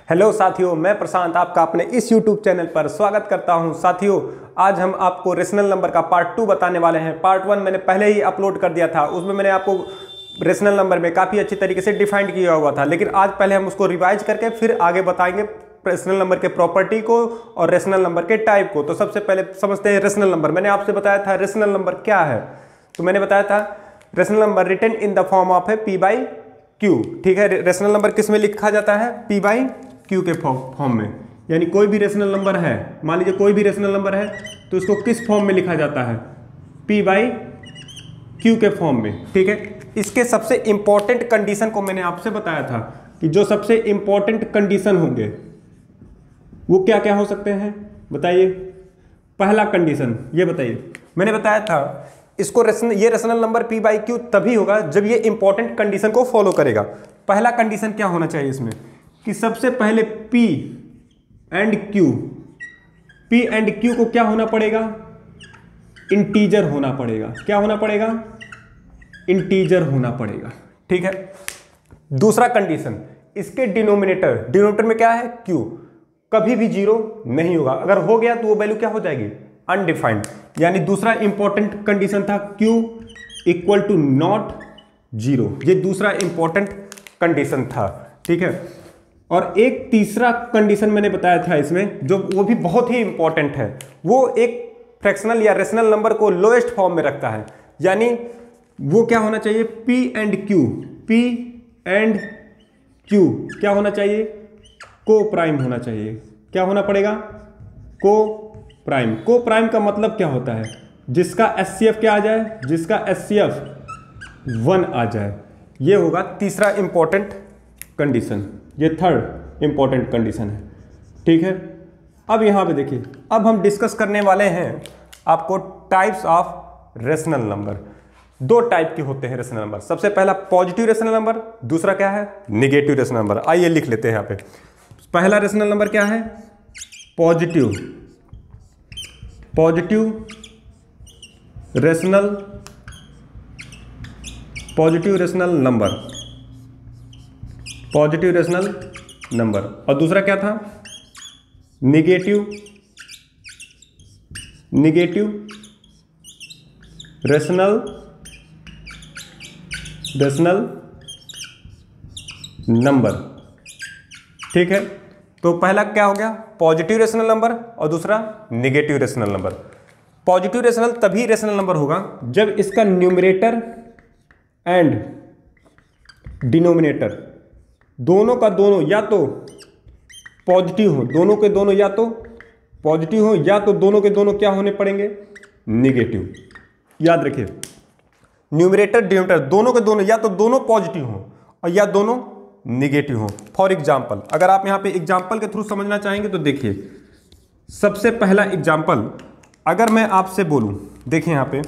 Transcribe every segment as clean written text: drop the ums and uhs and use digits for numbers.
Hello साथियों, मैं प्रशांत आपका अपने इस YouTube चैनल पर स्वागत करता हूं। साथियों, आज हम आपको रेशनल नंबर का पार्ट 2 बताने वाले हैं। पार्ट 1 मैंने पहले ही अपलोड कर दिया था, उसमें मैंने आपको रेशनल नंबर में काफ़ी अच्छी तरीके से डिफाइंड किया हुआ था, लेकिन आज पहले हम उसको रिवाइज करके फिर आगे बताएंगे रेशनल नंबर के प्रॉपर्टी को और रेशनल नंबर के टाइप को। तो सबसे पहले समझते हैं रेशनल नंबर। मैंने आपसे बताया था रेशनल नंबर क्या है, तो मैंने बताया था rational number written in the form of है P बाई Q। ठीक है, रेशनल नंबर किस में लिखा जाता है? P बाई Q के फॉर्म में। यानी कोई भी रेशनल नंबर है, मान लीजिए कोई भी रेशनल नंबर है, तो इसको किस फॉर्म में लिखा जाता है? P बाई Q के फॉर्म में। ठीक है, इसके सबसे इंपॉर्टेंट कंडीशन को मैंने आपसे बताया था कि जो सबसे इंपॉर्टेंट कंडीशन होंगे वो क्या क्या हो सकते हैं, बताइए। पहला कंडीशन ये बताइए, मैंने बताया था इसको ये rational number P by Q तभी होगा जब ये इंपॉर्टेंट कंडीशन को फॉलो करेगा। पहला कंडीशन क्या होना चाहिए इसमें कि सबसे पहले P एंड Q को क्या होना पड़ेगा? इंटीजर होना पड़ेगा। क्या होना पड़ेगा? इंटीजर होना पड़ेगा। ठीक है, दूसरा कंडीशन, इसके डिनोमिनेटर में क्या है? Q कभी भी जीरो नहीं होगा। अगर हो गया तो वो वैल्यू क्या हो जाएगी? अनडिफाइंड। यानी दूसरा इंपॉर्टेंट कंडीशन था Q equal to not zero. ये दूसरा इंपॉर्टेंट कंडीशन था। ठीक है, और एक तीसरा कंडीशन मैंने बताया था इसमें, जो वो भी बहुत ही इंपॉर्टेंट है। वो एक फ्रैक्शनल या रेशनल नंबर को लोएस्ट फॉर्म में रखता है। यानी वो क्या होना चाहिए? P एंड Q क्या होना चाहिए? को प्राइम होना चाहिए। क्या होना पड़ेगा? को प्राइम का मतलब क्या होता है? जिसका HCF क्या आ जाए? जिसका HCF 1 आ जाए। ये होगा तीसरा इंपॉर्टेंट कंडीशन, ये थर्ड इंपॉर्टेंट कंडीशन है। ठीक है, अब यहां पे देखिए, अब हम डिस्कस करने वाले हैं आपको टाइप्स ऑफ रेशनल नंबर। दो टाइप के होते हैं रेशनल नंबर। सबसे पहला पॉजिटिव रेशनल नंबर, दूसरा क्या है? Negative rational number. आइए लिख लेते हैं यहां पे। पहला रेशनल नंबर क्या है? Positive rational number. और दूसरा क्या था? Negative rational number. ठीक है, तो पहला क्या हो गया? पॉजिटिव रेशनल नंबर और दूसरा negative rational number. Positive rational तभी रेशनल नंबर होगा जब इसका न्यूमरेटर एंड डिनोमिनेटर दोनों का दोनों या तो पॉजिटिव हो, दोनों के दोनों या तो पॉजिटिव हो, या तो दोनों के दोनों क्या होने पड़ेंगे? नेगेटिव। याद रखिए, न्यूमरेटर डिनोमिनेटर दोनों के दोनों या तो दोनों पॉजिटिव हो और या दोनों निगेटिव हो। फॉर एग्जाम्पल, अगर आप यहां पे एग्जाम्पल के थ्रू समझना चाहेंगे तो देखिए, सबसे पहला एग्जाम्पल अगर मैं आपसे बोलूं, देखिए यहां पे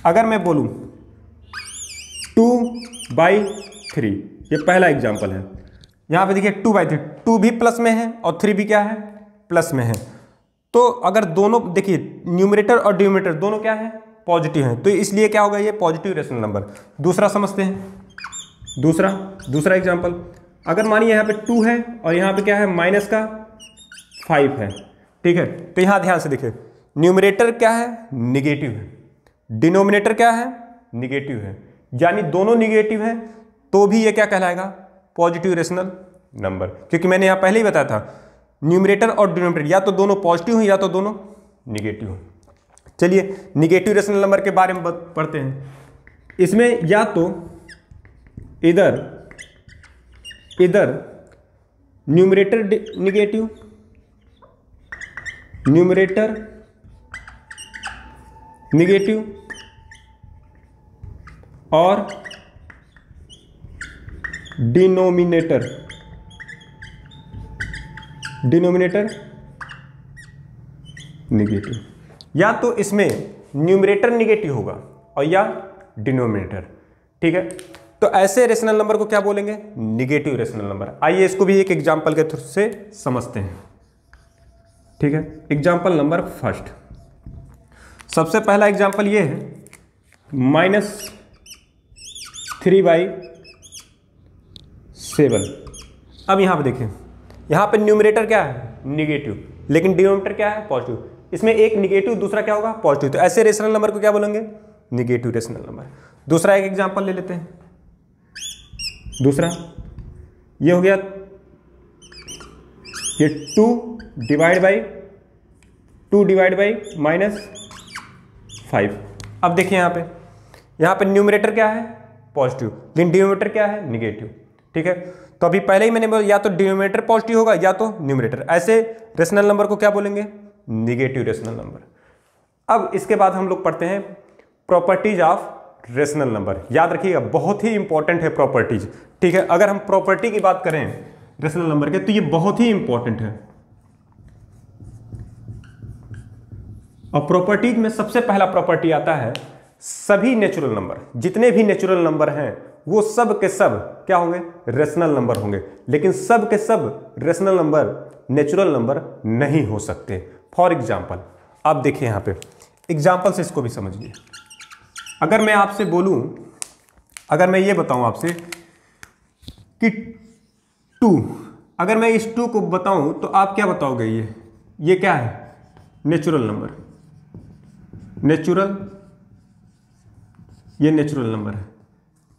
अगर मैं बोलूं 2/3, ये पहला एग्जाम्पल है। यहां पे देखिए 2/3, 2 भी प्लस में है और 3 भी क्या है? प्लस में है। तो अगर दोनों देखिए न्यूमरेटर और डिनोमिनेटर दोनों क्या है? पॉजिटिव है, तो इसलिए क्या होगा? ये पॉजिटिव रेशनल नंबर। दूसरा समझते हैं, दूसरा एग्जाम्पल, अगर मानिए यहाँ पे 2 है और यहाँ पे क्या है? माइनस का 5 है। ठीक है, तो यहाँ ध्यान से देखिए, न्यूमरेटर क्या है? निगेटिव है, डिनोमिनेटर क्या है? निगेटिव है। यानी दोनों निगेटिव है तो भी ये क्या कहलाएगा? Positive rational number. क्योंकि मैंने यहाँ पहले ही बताया था न्यूमरेटर और डिनोमिनेटर या तो दोनों पॉजिटिव हो या तो दोनों निगेटिव हो। चलिए निगेटिव रेशनल नंबर के बारे में पढ़ते हैं। इसमें या तो इधर न्यूमरेटर निगेटिव और डिनोमिनेटर निगेटिव। या तो इसमें न्यूमरेटर निगेटिव होगा और या डिनोमिनेटर। ठीक है, तो ऐसे रेशनल नंबर को क्या बोलेंगे? Negative rational number. आइए इसको भी एक एग्जांपल के थ्रू से समझते हैं। ठीक है, एग्जांपल नंबर फर्स्ट, सबसे पहला एग्जांपल ये है -3/7। अब यहां पे देखें, यहाँ पे न्यूमरेटर क्या है, निगेटिव, लेकिन डिनोमिनेटर क्या है, पॉजिटिव। इसमें एक निगेटिव, दूसरा क्या होगा, पॉजिटिव। तो ऐसे रेशनल नंबर को क्या बोलेंगे, निगेटिव रेशनल नंबर। दूसरा एक एग्जांपल ले लेते हैं। दूसरा ये हो गया, ये 2 डिवाइड बाई -5। अब देखिए यहाँ पे न्यूमरेटर क्या है, पॉजिटिव, लेकिन डिनोमिनेटर क्या है, निगेटिव। ठीक है, तो अभी पहले ही मैंने बोला या तो डिनोमिनेटर पॉजिटिव होगा या तो न्यूमरेटर। ऐसे रेशनल नंबर को क्या बोलेंगे, निगेटिव रेशनल नंबर। अब इसके बाद हम लोग पढ़ते हैं प्रॉपर्टीज ऑफ रेशनल नंबर। याद रखिएगा, बहुत ही इंपॉर्टेंट है प्रॉपर्टीज। ठीक है, अगर हम प्रॉपर्टी की बात करें रेशनल नंबर के तो ये बहुत ही इंपॉर्टेंट है। और प्रॉपर्टीज में सबसे पहला प्रॉपर्टी आता है, सभी नेचुरल नंबर, जितने भी नेचुरल नंबर हैं वो सब के सब क्या होंगे, रेशनल नंबर होंगे। लेकिन सब के सब रेशनल नंबर नेचुरल नंबर नहीं हो सकते। फॉर एग्जाम्पल आप देखिए यहाँ पे एग्जाम्पल से इसको भी समझिए। अगर मैं आपसे बोलूं, अगर मैं ये बताऊं आपसे कि 2, अगर मैं इस 2 को बताऊं तो आप क्या बताओगे, ये क्या है, नेचुरल नंबर, नेचुरल, ये नेचुरल नंबर है।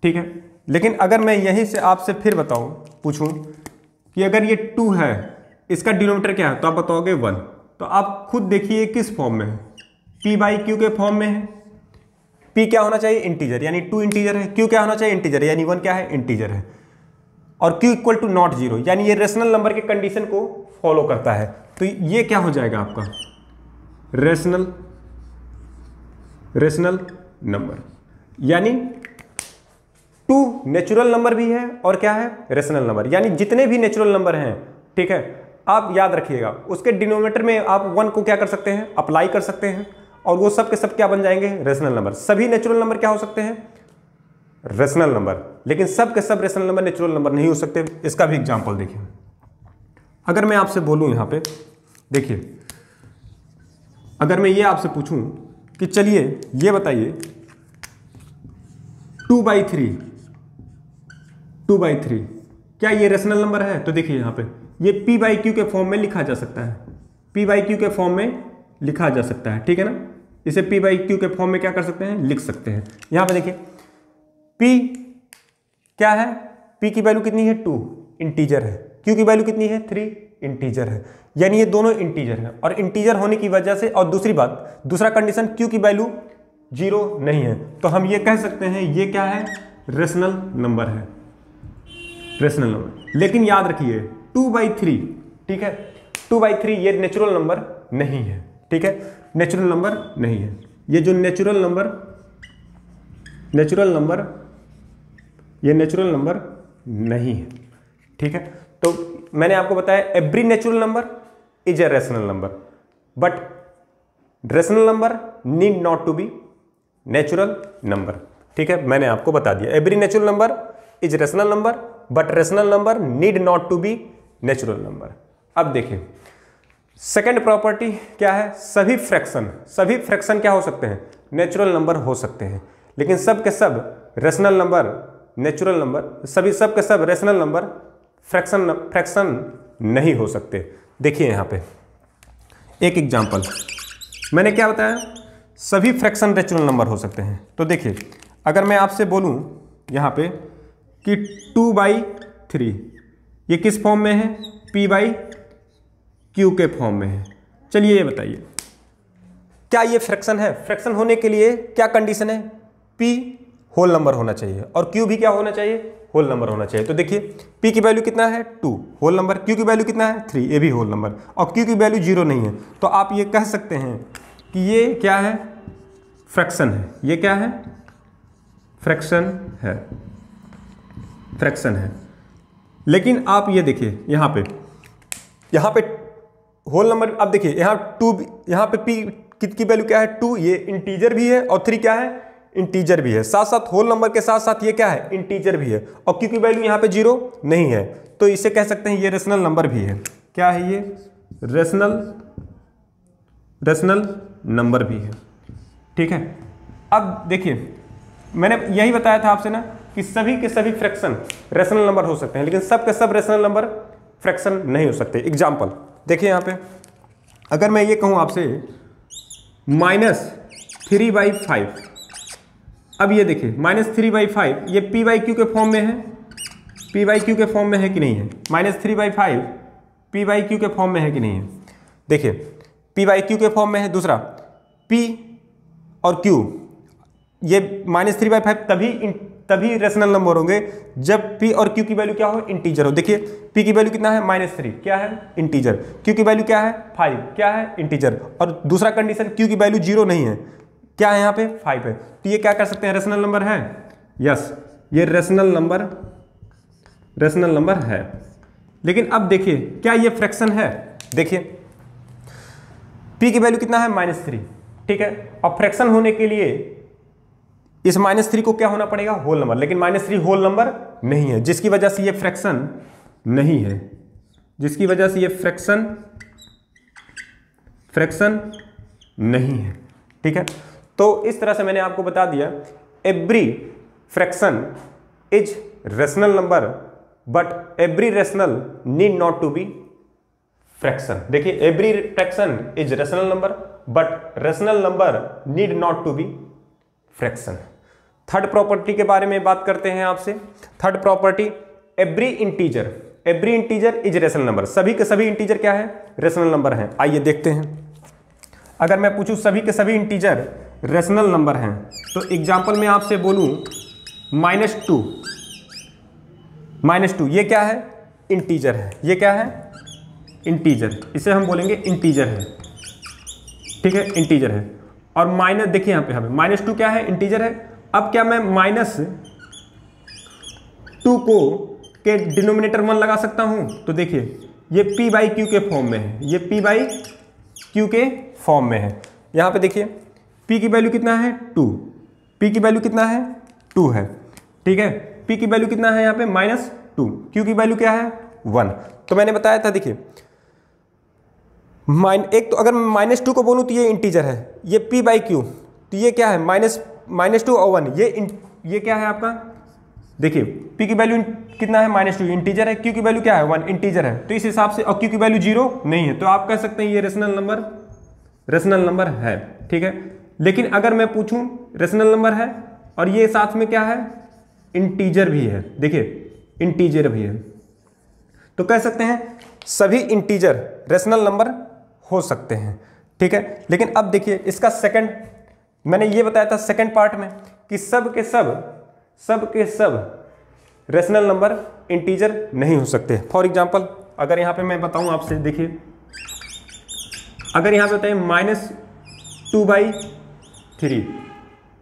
ठीक है, लेकिन अगर मैं यहीं से आपसे फिर बताऊं, पूछूं कि अगर ये 2 है, इसका डिनोमिनेटर क्या है, तो आप बताओगे 1। तो आप खुद देखिए किस फॉर्म में है, p/q के फॉर्म में है। p क्या होना चाहिए, इंटीजर, यानी 2 इंटीजर है। q क्या होना चाहिए, इंटीजर, यानी 1 क्या है, इंटीजर है। और q इक्वल टू नॉट 0, यानी ये रेशनल नंबर के कंडीशन को फॉलो करता है। तो ये क्या हो जाएगा आपका, रेशनल नंबर। यानी 2 नेचुरल नंबर भी है और क्या है, रेशनल नंबर। यानी जितने भी नेचुरल नंबर हैं, ठीक है, आप याद रखिएगा, उसके डिनोमिनेटर में आप 1 को क्या कर सकते हैं, अप्लाई कर सकते हैं, और वो सब के सब क्या बन जाएंगे, रेशनल नंबर। सभी नेचुरल नंबर क्या हो सकते हैं, रेशनल नंबर, लेकिन सब के सब रेशनल नंबर नेचुरल नंबर नहीं हो सकते। इसका भी एग्जांपल देखिए। अगर मैं आपसे बोलूं यहाँ पे देखिए, अगर मैं ये आपसे पूछूं कि चलिए ये बताइए 2/3 क्या ये रेशनल नंबर है, तो देखिए यहाँ पे ये p/q के फॉर्म में लिखा जा सकता है, p/q के फॉर्म में लिखा जा सकता है। ठीक है ना, इसे p/q के फॉर्म में क्या कर सकते हैं, लिख सकते हैं। यहाँ पे देखिए p क्या है, p की वैल्यू कितनी है, 2 इंटीजर है, q की वैल्यू कितनी है, 3 इंटीजर है। यानी ये दोनों इंटीजर है, और इंटीजर होने की वजह से, और दूसरी बात, दूसरा कंडीशन, q की वैल्यू 0 नहीं है, तो हम ये कह सकते हैं ये क्या है, रेशनल नंबर है, रेशनल नंबर। लेकिन याद रखिए 2/3, ठीक है, 2/3 ये नेचुरल नंबर नहीं है। ठीक है, नेचुरल नंबर नहीं है। ये जो नेचुरल नंबर ये नेचुरल नंबर नहीं है। ठीक है, तो मैंने आपको बताया every natural number is a rational number, but rational number need not to be natural number. ठीक है, मैंने आपको बता दिया every natural number is rational number, but rational number need not to be natural number. अब देखिए second property क्या है, सभी फ्रैक्शन क्या हो सकते हैं, नेचुरल नंबर हो सकते हैं, लेकिन सब के सब रेशनल नंबर, नेचुरल नंबर, सब के सब रेशनल नंबर फ्रैक्शन नहीं हो सकते। देखिए यहाँ पे एक एग्जांपल मैंने क्या बताया, सभी फ्रैक्शन नेचुरल नंबर हो सकते हैं। तो देखिए अगर मैं आपसे बोलूँ यहाँ पे कि 2/3 ये किस फॉर्म में है, p/q के फॉर्म में है। चलिए ये बताइए क्या ये फ्रैक्शन है, फ्रैक्शन होने के लिए क्या कंडीशन है, p होल नंबर होना चाहिए और q भी क्या होना चाहिए, होल नंबर होना चाहिए। तो देखिए p की वैल्यू कितना है 2 होल नंबर, q की वैल्यू कितना है 3 ये भी होल नंबर, और q की वैल्यू 0 नहीं है। तो आप ये कह सकते हैं कि ये क्या है, फ्रैक्शन है। ये क्या है, फ्रैक्शन है। लेकिन आप ये देखिए यहाँ पे होल नंबर, अब देखिए यहाँ 2, यहाँ पे p की वैल्यू क्या है 2, ये इंटीजर भी है, और 3 क्या है, इंटीजर भी है। साथ साथ होल नंबर के साथ साथ ये क्या है, इंटीजर भी है, और q की वैल्यू यहाँ पे 0 नहीं है, तो इसे कह सकते हैं ये रेशनल नंबर भी है। क्या है ये, रेशनल नंबर भी है। ठीक है, अब देखिए मैंने यही बताया था आपसे ना कि सभी के सभी फ्रैक्शन रेशनल नंबर हो सकते हैं, लेकिन सब के सब रेशनल नंबर फ्रैक्शन नहीं हो सकते। एग्जाम्पल देखिए यहाँ पे, अगर मैं ये कहूँ आपसे -3/5, अब ये देखिए -3/5 ये p/q के फॉर्म में है, p/q के फॉर्म में है कि नहीं है? -3/5 p/q के फॉर्म में है कि नहीं है? देखिए p/q के फॉर्म में है। दूसरा p और q, ये -3/5 तभी रेशनल नंबर होंगे जब p और q की वैल्यू क्या हो? इंटीजर हो। देखिए p की वैल्यू कितना है? -3, क्या है? इंटीजर। q की वैल्यू क्या है? 5, क्या है? इंटीजर। और दूसरा कंडीशन q की वैल्यू 0 नहीं है, क्या है यहाँ पे? 5 है। तो ये क्या कर सकते हैं? रेशनल नंबर है। यस, ये रेशनल नंबर है। लेकिन अब देखिए क्या ये फ्रैक्शन है? देखिए p की वैल्यू कितना है? -3, ठीक है। और फ्रैक्शन होने के लिए इस -3 को क्या होना पड़ेगा? Whole number. लेकिन -3 होल नंबर नहीं है, जिसकी वजह से ये फ्रैक्शन नहीं है, जिसकी वजह से ये फ्रैक्शन नहीं है, ठीक है। तो इस तरह से मैंने आपको बता दिया, every fraction is rational number but every rational need not to be fraction. देखिए every fraction is rational number but rational number need not to be fraction. Third property के बारे में बात करते हैं आपसे। Third property, every integer is rational number. सभी के सभी इंटीजर क्या है? रेशनल नंबर हैं। आइए देखते हैं, अगर मैं पूछूं सभी के सभी इंटीजर रेशनल नंबर हैं, तो एग्जांपल में आपसे बोलूं -2 ये क्या है? इंटीजर है। ये क्या है? इंटीजर। इसे हम बोलेंगे इंटीजर है, ठीक है, इंटीजर है। और माइनस, देखिए यहाँ पे हमें -2 क्या है? इंटीजर है। अब क्या मैं -2 को के डिनोमिनेटर 1 लगा सकता हूं? तो देखिए ये p/q के फॉर्म में है, ये p/q के फॉर्म में है। यहां पे देखिए p की वैल्यू कितना है? 2। p की वैल्यू कितना है? 2 है, ठीक है। p की वैल्यू कितना है यहाँ पे? -2। q की वैल्यू क्या है? 1। तो मैंने बताया था, देखिए एक तो अगर मैं -2 को बोलूं तो ये इंटीजर है, ये p/q, तो ये क्या है? -2 और 1, ये क्या है आपका? देखिए p की वैल्यू कितना है? -2, इंटीजर है। q की वैल्यू क्या है? 1, इंटीजर है। तो इस हिसाब से, और q की वैल्यू 0 नहीं है, तो आप कह सकते हैं ये रेशनल नंबर है, ठीक है। लेकिन अगर मैं पूछूं रेशनल नंबर है और ये साथ में क्या है? इंटीजर भी है। देखिए इंटीजर भी है, तो कह सकते हैं सभी इंटीजर रेशनल नंबर हो सकते हैं, ठीक है। लेकिन अब देखिए इसका सेकंड, मैंने ये बताया था सेकंड पार्ट में कि सब के सब रेशनल नंबर इंटीजर नहीं हो सकते। फॉर एग्जांपल अगर यहाँ पे मैं बताऊँ आपसे, देखिए अगर यहाँ पे बताइए -2/3,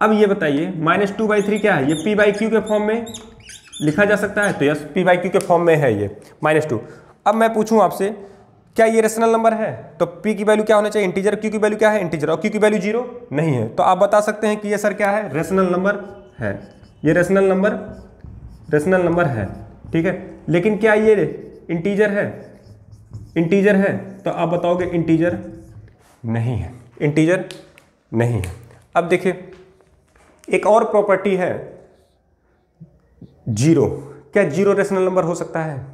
अब ये बताइए -2/3 क्या है? ये p/q के फॉर्म में लिखा जा सकता है, तो यस p/q के फॉर्म में है ये -2। अब मैं पूछूं आपसे क्या ये रेशनल नंबर है? तो p की वैल्यू क्या होना चाहिए? इंटीजर। q की वैल्यू क्या है? इंटीजर। और q की वैल्यू 0 नहीं है, तो आप बता सकते हैं कि ये सर क्या है? रेशनल नंबर है। ये रेशनल नंबर है, ठीक है। लेकिन क्या ये इंटीजर है? इंटीजर है, तो आप बताओगे इंटीजर नहीं है, इंटीजर नहीं है। अब देखिए एक और प्रॉपर्टी है, 0। क्या 0 रेशनल नंबर हो सकता है?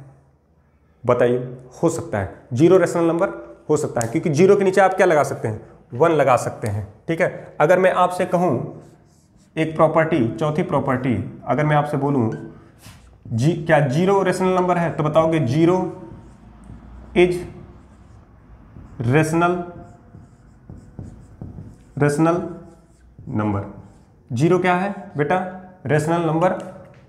बताइए, हो सकता है। 0 रेशनल नंबर हो सकता है, क्योंकि 0 के नीचे आप क्या लगा सकते हैं? 1 लगा सकते हैं, ठीक है। अगर मैं आपसे कहूं एक प्रॉपर्टी, चौथी प्रॉपर्टी, अगर मैं आपसे बोलूं क्या 0 रेशनल नंबर है, तो बताओगे 0 इज रेशनल नंबर। 0 क्या है बेटा? रेशनल नंबर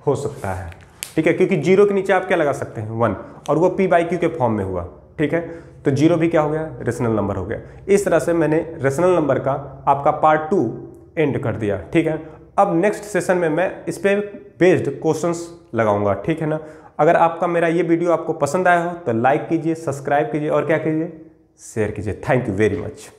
हो सकता है, ठीक है, क्योंकि 0 के नीचे आप क्या लगा सकते हैं? 1, और वो p/q के फॉर्म में हुआ, ठीक है। तो 0 भी क्या हो गया? रेशनल नंबर हो गया। इस तरह से मैंने रेशनल नंबर का आपका पार्ट 2 एंड कर दिया, ठीक है। अब नेक्स्ट सेशन में मैं इस पे बेस्ड क्वेश्चंस लगाऊंगा, ठीक है ना। अगर आपका मेरा ये वीडियो आपको पसंद आया हो तो लाइक कीजिए, सब्सक्राइब कीजिए और क्या कीजिए? शेयर कीजिए। Thank you very much.